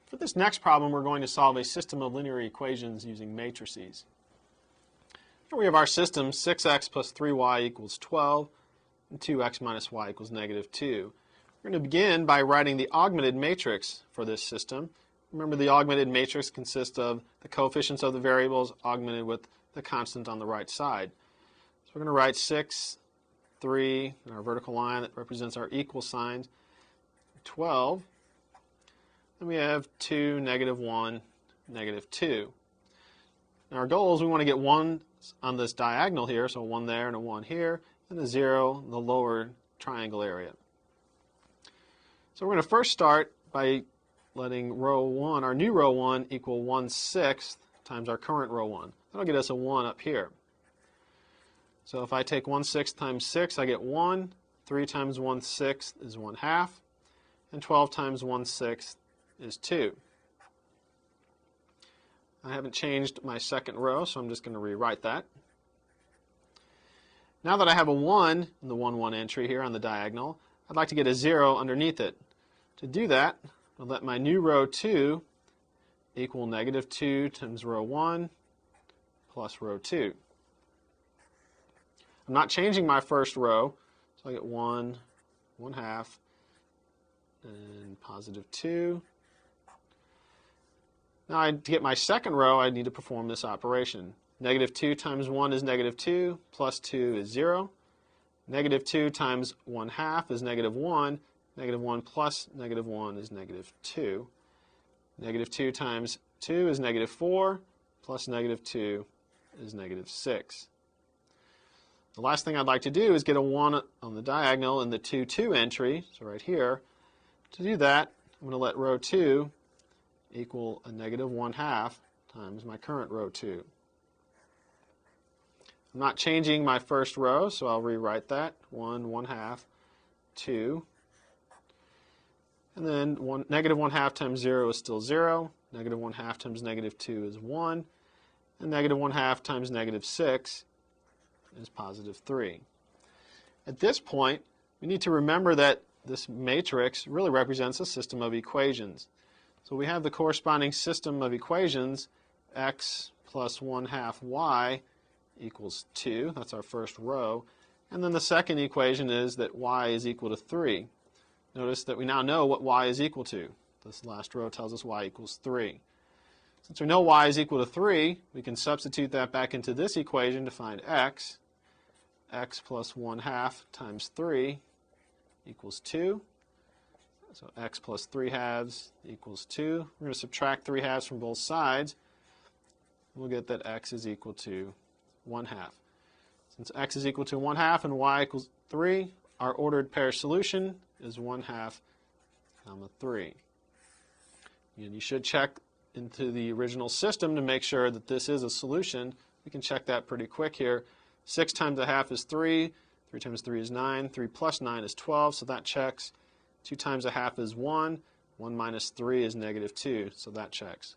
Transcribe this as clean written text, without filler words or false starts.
For this next problem, we're going to solve a system of linear equations using matrices. Here we have our system, 6x plus 3y equals 12, and 2x minus y equals negative 2. We're going to begin by writing the augmented matrix for this system. Remember, the augmented matrix consists of the coefficients of the variables augmented with the constant on the right side. So we're going to write 6, 3, and our vertical line that represents our equal signs, 12. Then we have 2, negative 1, negative 2. Now our goal is we want to get 1 on this diagonal here, so 1 there and a 1 here, and a 0 in the lower triangle area. So we're going to first start by letting row 1, our new row 1, equal 1/6 times our current row 1. That'll get us a 1 up here. So if I take 1/6 times 6, I get 1. 3 times 1/6 is 1/2. And 12 times 1/6 is 2. I haven't changed my second row, so I'm just going to rewrite that. Now that I have a 1 in the 1, 1 entry here on the diagonal, I'd like to get a 0 underneath it. To do that, I'll let my new row 2 equal negative 2 times row 1 plus row 2. I'm not changing my first row, so I get 1, 1/2, and positive 2. Now to get my second row, I need to perform this operation. Negative 2 times 1 is negative 2, plus 2 is 0. Negative 2 times 1/2 is negative 1. Negative 1 plus negative 1 is negative 2. Negative 2 times 2 is negative 4, plus negative 2 is negative 6. The last thing I'd like to do is get a 1 on the diagonal in the 2, 2 entry, so right here. To do that, I'm going to let row 2 equal a negative 1/2 times my current row 2. I'm not changing my first row, so I'll rewrite that. 1, 1/2, 2. And then negative 1/2 times 0 is still 0. Negative 1/2 times negative 2 is 1. And negative 1/2 times negative 6 is positive 3. At this point, we need to remember that this matrix really represents a system of equations. So we have the corresponding system of equations, x plus 1/2 y equals 2. That's our first row. And then the second equation is that y is equal to 3. Notice that we now know what y is equal to. This last row tells us y equals 3. Since we know y is equal to 3, we can substitute that back into this equation to find x. X plus 1/2 times 3 equals 2. So x plus 3/2 equals 2. We're going to subtract 3/2 from both sides. We'll get that x is equal to 1/2. Since x is equal to 1/2 and y equals 3, our ordered pair solution is 1/2, 3. And you should check into the original system to make sure that this is a solution. We can check that pretty quick here. 6 times 1/2 is 3. 3 times 3 is 9. 3 plus 9 is 12, so that checks. 2 times 1/2 is 1. 1 minus 3 is negative 2, so that checks.